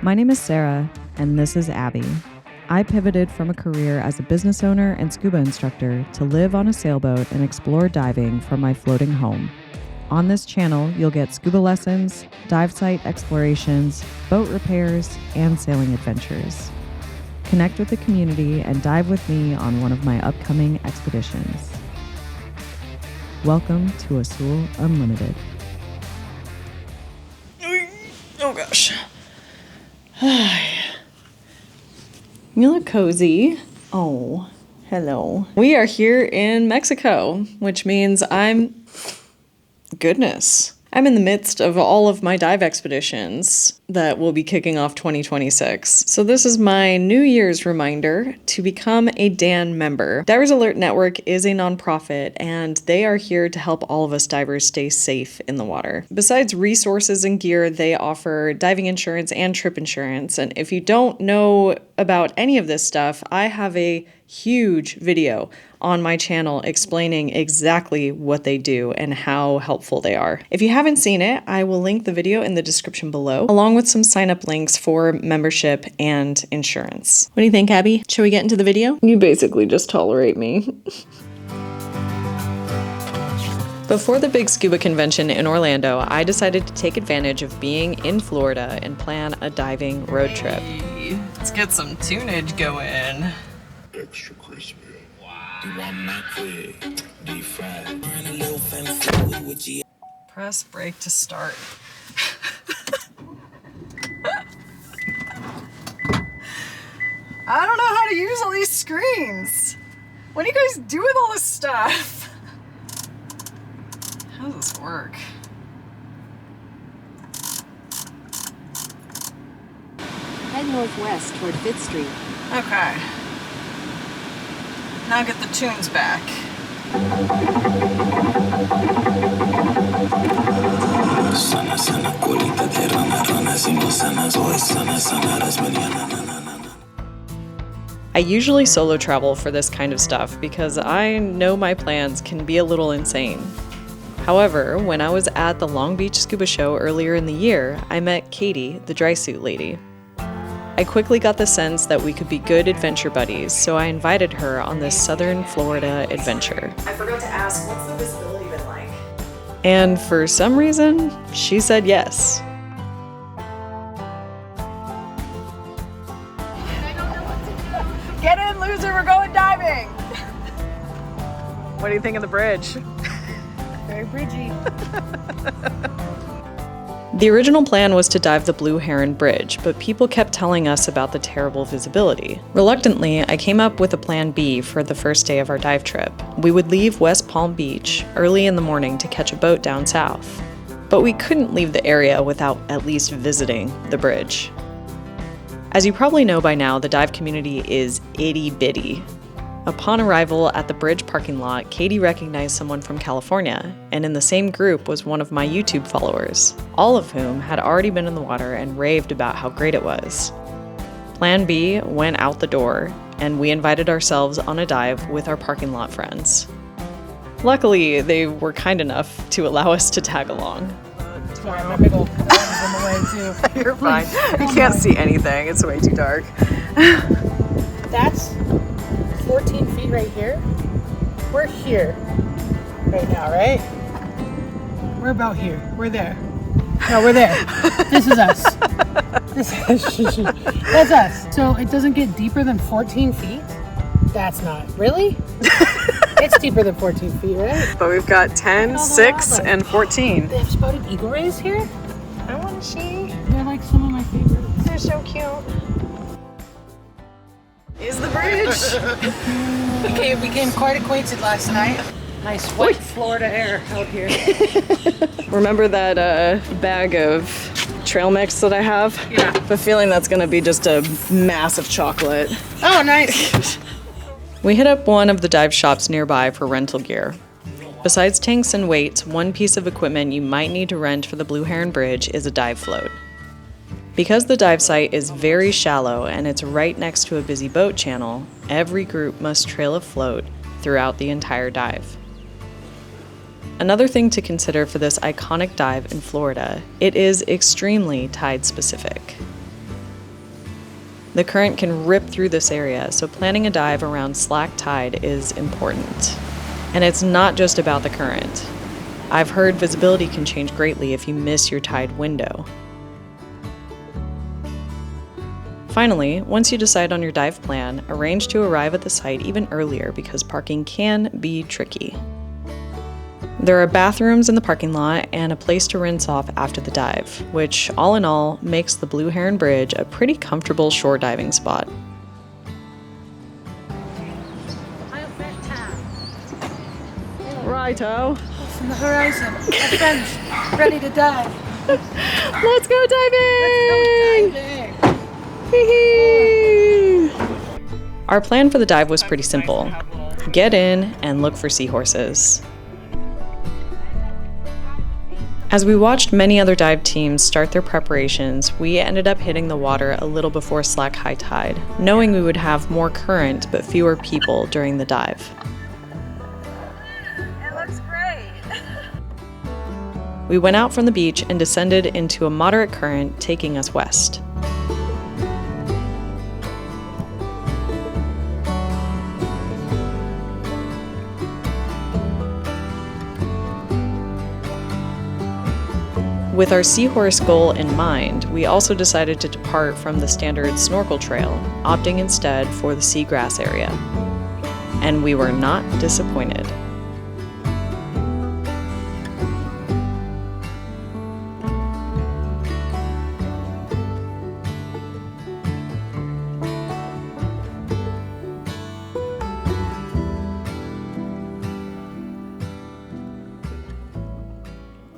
My name is Sarah, and this is Abby. I pivoted from a career as a business owner and scuba instructor to live on a sailboat and explore diving from my floating home. On this channel, you'll get scuba lessons, dive site explorations, boat repairs, and sailing adventures. Connect with the community and dive with me on one of my upcoming expeditions. Welcome to Azul Unlimited. Oh gosh. You look cozy. Oh, hello. We are here in Mexico, which means goodness. I'm in the midst of all of my dive expeditions that will be kicking off 2026. So this is my New Year's reminder to become a DAN member. Divers Alert Network is a nonprofit, and they are here to help all of us divers stay safe in the water. Besides resources and gear, they offer diving insurance and trip insurance. And if you don't know about any of this stuff, I have a huge video on my channel explaining exactly what they do and how helpful they are. If you haven't seen it, I will link the video in the description below, along with some sign-up links for membership and insurance. What do you think, Abby? Should we get into the video? You basically just tolerate me. Before the big scuba convention in Orlando, I decided to take advantage of being in Florida and plan a diving road trip. Hey, let's get some tunage going. Extra crispy. Press brake to start. I don't know how to use all these screens. What do you guys do with all this stuff? How does this work? Head northwest toward 5th Street. Okay. Now get the tunes back. I usually solo travel for this kind of stuff because I know my plans can be a little insane. However, when I was at the Long Beach Scuba Show earlier in the year, I met Katie, the Drysuit Lady. I quickly got the sense that we could be good adventure buddies, so I invited her on this southern Florida adventure. I forgot to ask, what's the visibility been like? And for some reason, she said yes. I don't know what to do. Get in, loser, we're going diving! What do you think of the bridge? Very bridgy. The original plan was to dive the Blue Heron Bridge, but people kept telling us about the terrible visibility. Reluctantly, I came up with a plan B for the first day of our dive trip. We would leave West Palm Beach early in the morning to catch a boat down south. But we couldn't leave the area without at least visiting the bridge. As you probably know by now, the dive community is itty-bitty. Upon arrival at the bridge parking lot, Katie recognized someone from California, and in the same group was one of my YouTube followers, all of whom had already been in the water and raved about how great it was. Plan B went out the door, and we invited ourselves on a dive with our parking lot friends. Luckily, they were kind enough to allow us to tag along. Sorry, my big old is in the way too. You're fine. You can't see anything. It's way too dark. That's 14 feet right here. We're here right now, right? We're about here. We're there. No, we're there. This is us. That's us. So it doesn't get deeper than 14 feet? That's not. Really? It's deeper than 14 feet, right? But we've got 10, 6, and 14. They have spotted eagle rays here? I want to see. They're like some of my favorites. They're so cute. Is the bridge. Okay, we became quite acquainted last night. Nice white Florida air out here. Remember that bag of trail mix that I have? Yeah. I have a feeling that's gonna be just a massive chocolate. Oh, nice. We hit up one of the dive shops nearby for rental gear. Besides tanks and weights, one piece of equipment you might need to rent for the Blue Heron Bridge is a dive float. Because the dive site is very shallow and it's right next to a busy boat channel, every group must trail a float throughout the entire dive. Another thing to consider for this iconic dive in Florida, it is extremely tide specific. The current can rip through this area, so planning a dive around slack tide is important. And it's not just about the current. I've heard visibility can change greatly if you miss your tide window. Finally, once you decide on your dive plan, arrange to arrive at the site even earlier because parking can be tricky. There are bathrooms in the parking lot and a place to rinse off after the dive, which all in all makes the Blue Heron Bridge a pretty comfortable shore diving spot. Righto. From the horizon, our friends ready to dive. Let's go diving! Our plan for the dive was pretty simple. Get in and look for seahorses. As we watched many other dive teams start their preparations, we ended up hitting the water a little before slack high tide, knowing we would have more current but fewer people during the dive. It looks great. We went out from the beach and descended into a moderate current, taking us west. With our seahorse goal in mind, we also decided to depart from the standard snorkel trail, opting instead for the seagrass area. And we were not disappointed.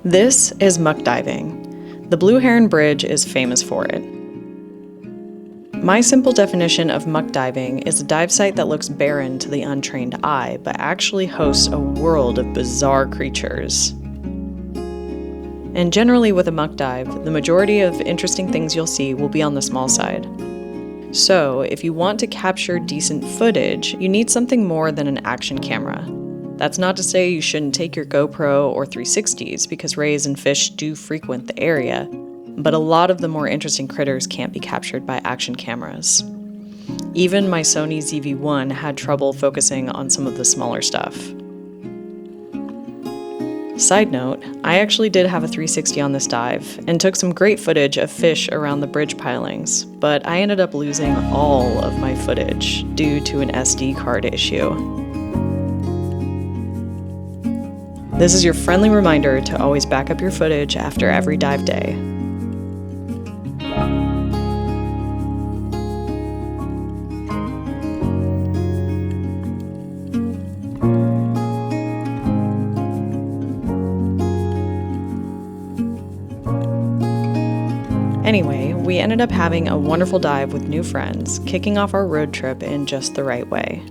This is muck diving. The Blue Heron Bridge is famous for it. My simple definition of muck diving is a dive site that looks barren to the untrained eye, but actually hosts a world of bizarre creatures. And generally with a muck dive, the majority of interesting things you'll see will be on the small side. So, if you want to capture decent footage, you need something more than an action camera. That's not to say you shouldn't take your GoPro or 360s because rays and fish do frequent the area, but a lot of the more interesting critters can't be captured by action cameras. Even my Sony ZV-1 had trouble focusing on some of the smaller stuff. Side note, I actually did have a 360 on this dive and took some great footage of fish around the bridge pilings, but I ended up losing all of my footage due to an SD card issue. This is your friendly reminder to always back up your footage after every dive day. Anyway, we ended up having a wonderful dive with new friends, kicking off our road trip in just the right way.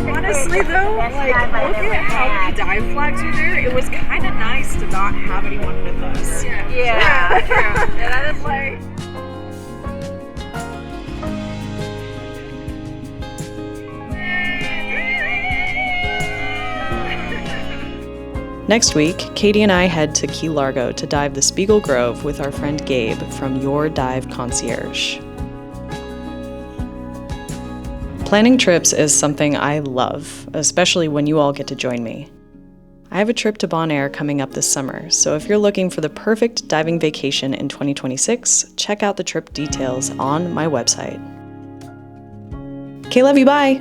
Honestly though, like, look at how many dive flags are there. It was kind of nice to not have anyone with us. Yeah. True. And I was like... Next week, Katie and I head to Key Largo to dive the Spiegel Grove with our friend Gabe from Your Dive Concierge. Planning trips is something I love, especially when you all get to join me. I have a trip to Bonaire coming up this summer, so if you're looking for the perfect diving vacation in 2026, check out the trip details on my website. Okay, love you, bye!